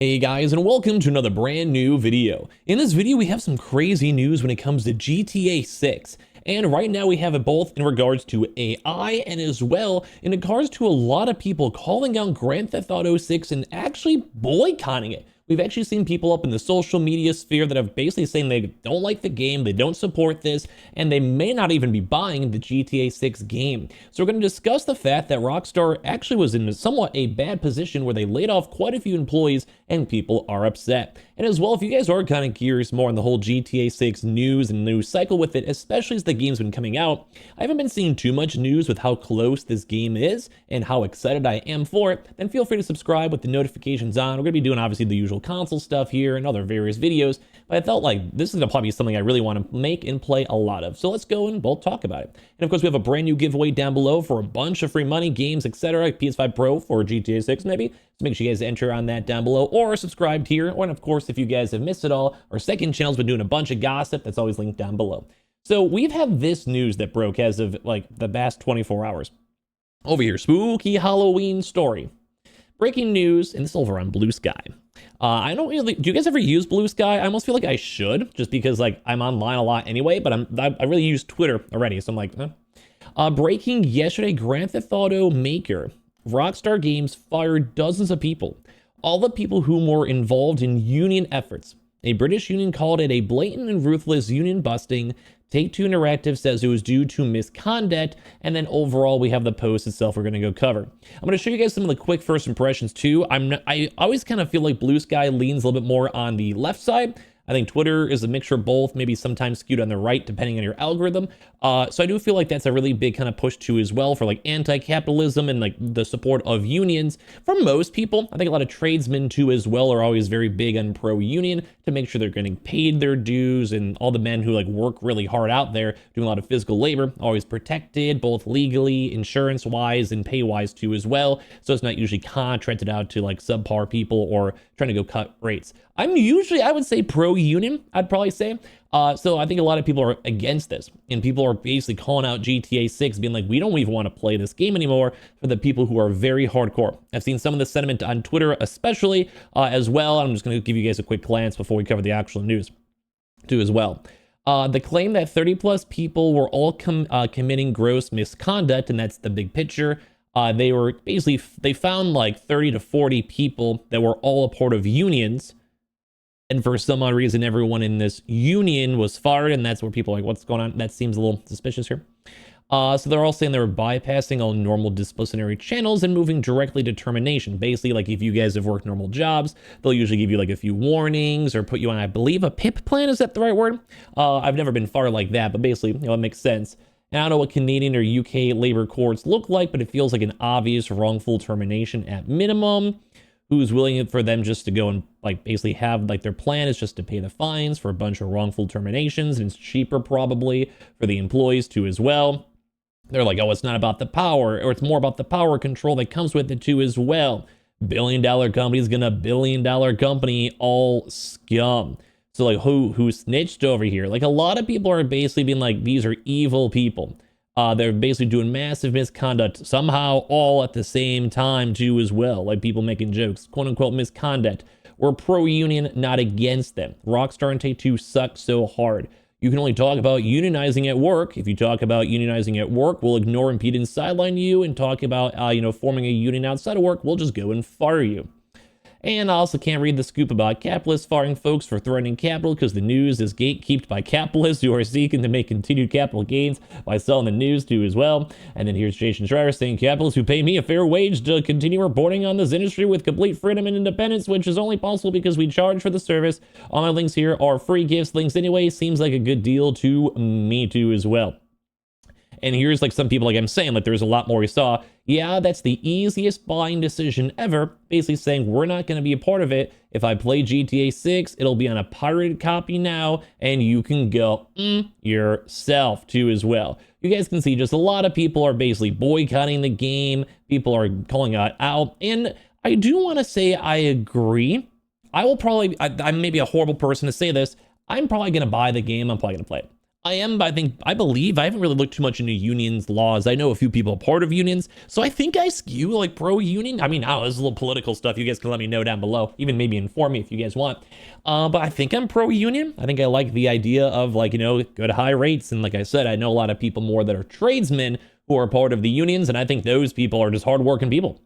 Hey guys, and welcome to another brand new video. In this video, we have some crazy news when it comes to GTA 6. And right now we have it both in regards to AI and as well in regards to a lot of people calling out Grand Theft Auto 6 and actually boycotting it. We've actually seen people up in the social media sphere that have basically saying they don't like the game, they don't support this, and they may not even be buying the GTA 6 game. So we're going to discuss the fact that Rockstar actually was in somewhat a bad position where they laid off quite a few employees and people are upset. And as well, if you guys are kind of curious more on the whole GTA 6 news and news cycle with it, especially as the game's been coming out, I haven't been seeing too much news with how close this game is and how excited I am for it, then feel free to subscribe with the notifications on. We're going to be doing obviously the usual console stuff here and other various videos, but I felt like this is going to probably be something I really want to make and play a lot of. So let's go and we'll talk about it. And of course, we have a brand new giveaway down below for a bunch of free money, games, etc. PS5 Pro for GTA 6 maybe. So make sure you guys enter on that down below or subscribe here. Or of course, if you guys have missed it all, our second channel's been doing a bunch of gossip that's always linked down below. So we've had this news that broke as of like the past 24 hours. Over here, spooky Halloween story. Breaking news, and this is over on Blue Sky. I don't really, do you guys ever use Blue Sky? I almost feel like I should, just because like I'm online a lot anyway, but I really use Twitter already, so I'm like, breaking yesterday, Grand Theft Auto maker Rockstar Games fired dozens of people. All the people who were involved in union efforts. A British union called it a blatant and ruthless union busting. Take-Two Interactive says it was due to misconduct, and then overall we have the post itself we're going to go cover. I'm going to show you guys some of the quick first impressions too. I always kind of feel like Blue Sky leans a little bit more on the left side. I think Twitter is a mixture of both, maybe sometimes skewed on the right, depending on your algorithm. So I do feel like that's a really big kind of push too as well for like anti-capitalism and like the support of unions for most people. I think a lot of tradesmen too as well are always very big on pro-union to make sure they're getting paid their dues, and all the men who like work really hard out there doing a lot of physical labor always protected both legally, insurance-wise, and pay-wise too as well. So it's not usually contracted out to like subpar people or trying to go cut rates. I'm usually, I would say, pro-union, I'd probably say. So I think a lot of people are against this, and people are basically calling out GTA 6, being like, we don't even want to play this game anymore, for the people who are very hardcore. I've seen some of the sentiment on Twitter, especially as well. I'm just going to give you guys a quick glance before we cover the actual news too as well. The claim that 30 plus people were all committing gross misconduct, and that's the big picture. They were basically, they found like 30 to 40 people that were all a part of unions. And for some odd reason, everyone in this union was fired, and that's where people are like, what's going on? That seems a little suspicious here. So they're all saying they were bypassing all normal disciplinary channels and moving directly to termination. Basically, like if you guys have worked normal jobs, they'll usually give you like a few warnings or put you on, I believe, a PIP plan. Is that the right word? I've never been fired like that, but basically, you know, it makes sense. And I don't know what Canadian or UK labor courts look like, but it feels like an obvious wrongful termination at minimum. Who's willing for them just to go and like basically have like their plan is just to pay the fines for a bunch of wrongful terminations, and it's cheaper probably for the employees too as well. They're like, oh, it's not about the power, or it's more about the power control that comes with it too as well. Billion-dollar company's gonna billion-dollar company, all scum. So like who snitched over here? Like a lot of people are basically being like, these are evil people. They're basically doing massive misconduct somehow all at the same time too as well. Like people making jokes, quote unquote misconduct. We're pro-union, not against them. Rockstar and Take-Two suck so hard. You can only talk about unionizing at work. If you talk about unionizing at work, we'll ignore, impede, and sideline you, and talk about, forming a union outside of work, we'll just go and fire you. And I also can't read the scoop about capitalists firing folks for threatening capital, because the news is gatekept by capitalists who are seeking to make continued capital gains by selling the news too as well. And then here's Jason Schreier saying, capitalists who pay me a fair wage to continue reporting on this industry with complete freedom and independence, which is only possible because we charge for the service. All my links here are free gifts links anyway. Seems like a good deal to me too as well. And here's like some people, like I'm saying, like there's a lot more we saw. Yeah, that's the easiest buying decision ever. Basically saying we're not going to be a part of it. If I play GTA 6, it'll be on a pirated copy now, and you can go yourself too as well. You guys can see just a lot of people are basically boycotting the game. People are calling it out. And I do want to say I agree. I will probably, I'm maybe a horrible person to say this. I'm probably going to buy the game. I'm probably going to play it. I believe, I haven't really looked too much into unions laws. I know a few people are part of unions, so I think I skew like pro-union. I mean, oh, there's a little political stuff. You guys can let me know down below, even maybe inform me if you guys want. But I think I'm pro-union. I think I like the idea of like, good high rates. And like I said, I know a lot of people more that are tradesmen who are part of the unions, and I think those people are just hardworking people.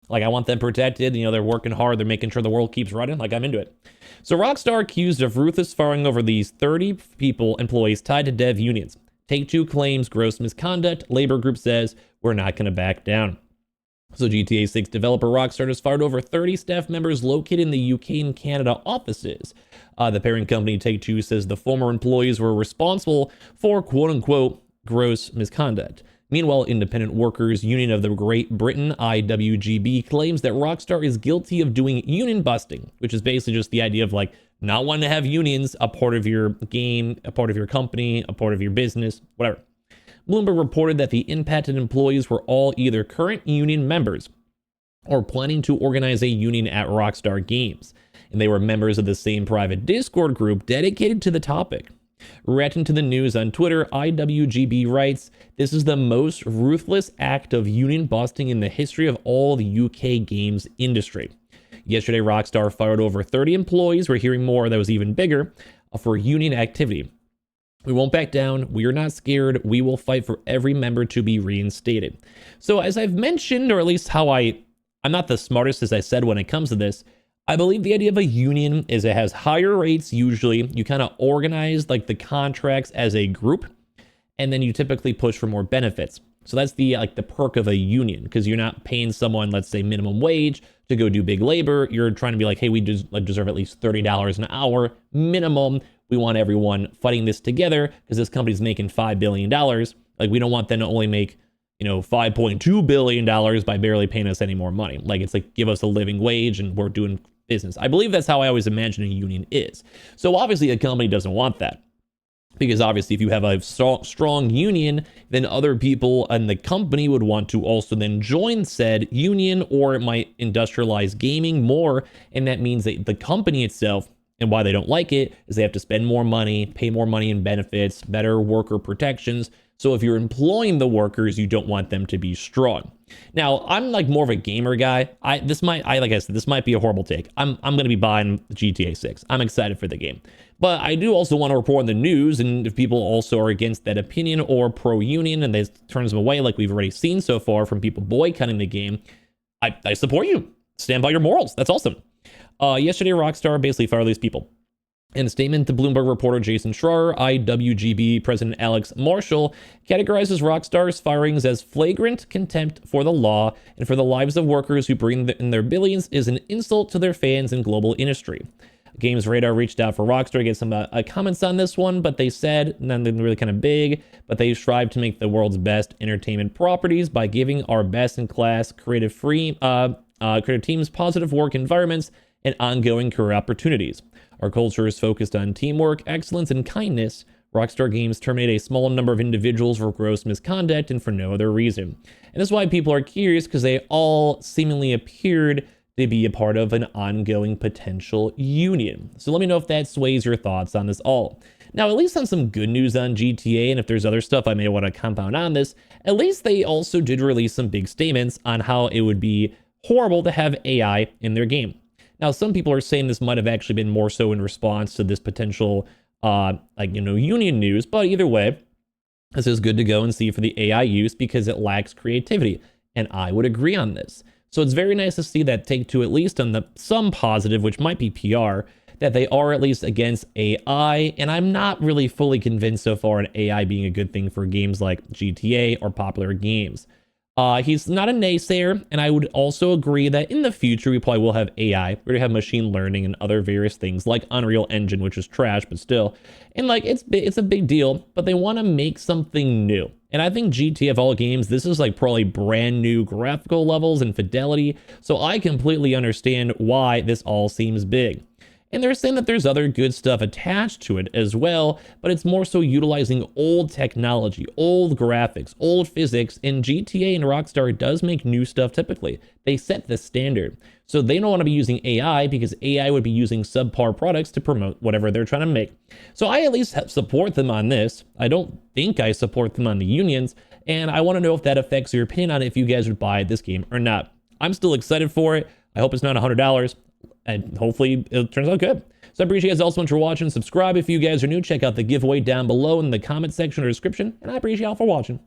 Like, I want them protected. They're working hard. They're making sure the world keeps running. Like, I'm into it. So Rockstar accused of ruthless firing over these 30 employees tied to dev unions. Take-Two claims gross misconduct. Labor group says we're not going to back down. So GTA 6 developer Rockstar has fired over 30 staff members located in the UK and Canada offices. The parent company Take-Two says the former employees were responsible for quote-unquote gross misconduct. Meanwhile, Independent Workers Union of the Great Britain, IWGB, claims that Rockstar is guilty of doing union busting, which is basically just the idea of like not wanting to have unions a part of your game, a part of your company, a part of your business, whatever. Bloomberg reported that the impacted employees were all either current union members or planning to organize a union at Rockstar Games, and they were members of the same private Discord group dedicated to the topic. Reacting to the news on Twitter, IWGB writes, "This is the most ruthless act of union busting in the history of all the UK games industry." Yesterday, Rockstar fired over 30 employees. We're hearing more that was even bigger for union activity. "We won't back down. We are not scared. We will fight for every member to be reinstated." So as I've mentioned, or at least how I'm not the smartest as I said when it comes to this, I believe the idea of a union is it has higher rates usually. You kind of organize like the contracts as a group, and then you typically push for more benefits. So that's the perk of a union, because you're not paying someone, let's say minimum wage, to go do big labor. You're trying to be like, hey, we deserve at least $30 an hour minimum. We want everyone fighting this together because this company's making $5 billion. Like, we don't want them to only make $5.2 billion by barely paying us any more money. Like, it's like, give us a living wage and we're doing business. I believe that's how I always imagine a union is. So obviously a company doesn't want that, because obviously if you have a strong union, then other people in the company would want to also then join said union, or it might industrialize gaming more. And that means that the company itself, and why they don't like it, is they have to spend more money, pay more money in benefits, better worker protections. So if you're employing the workers, you don't want them to be strong. Now, I'm like more of a gamer guy. This might be a horrible take. I'm going to be buying GTA 6. I'm excited for the game. But I do also want to report on the news, and if people also are against that opinion or pro-union and they turn them away, like we've already seen so far from people boycotting the game, I support you. Stand by your morals. That's awesome. Yesterday, Rockstar basically fired these people. In a statement, the Bloomberg reporter Jason Schreier, IWGB President Alex Marshall, categorizes Rockstar's firings as flagrant contempt for the law and for the lives of workers who bring in their billions is an insult to their fans and global industry. Games Radar reached out for Rockstar to get some comments on this one, but they said, nothing really kind of big, but they strive to make the world's best entertainment properties by giving our best-in-class creative teams positive work environments and ongoing career opportunities. Our culture is focused on teamwork, excellence, and kindness. Rockstar Games terminate a small number of individuals for gross misconduct and for no other reason. And that's why people are curious, because they all seemingly appeared to be a part of an ongoing potential union. So let me know if that sways your thoughts on this all. Now, at least on some good news on GTA, and if there's other stuff I may want to compound on this, at least they also did release some big statements on how it would be horrible to have AI in their game. Now, some people are saying this might have actually been more so in response to this potential, union news. But either way, this is good to go and see for the AI use because it lacks creativity. And I would agree on this. So it's very nice to see that Take-Two, at least on some positive, which might be PR, that they are at least against AI. And I'm not really fully convinced so far on AI being a good thing for games like GTA or popular games. He's not a naysayer, and I would also agree that in the future we probably will have AI. We're gonna have machine learning and other various things like Unreal Engine, which is trash, but still. And like it's a big deal, but they want to make something new. And I think GTA of all games, this is like probably brand new graphical levels and fidelity. So I completely understand why this all seems big. And they're saying that there's other good stuff attached to it as well, but it's more so utilizing old technology, old graphics, old physics, and GTA and Rockstar does make new stuff typically. They set the standard. So they don't want to be using AI because AI would be using subpar products to promote whatever they're trying to make. So I at least support them on this. I don't think I support them on the unions, and I want to know if that affects your opinion on if you guys would buy this game or not. I'm still excited for it. I hope it's not $100, and hopefully it turns out good. So I appreciate you guys all so much for watching. Subscribe if you guys are new. Check out the giveaway down below in the comment section or description, and I appreciate y'all for watching.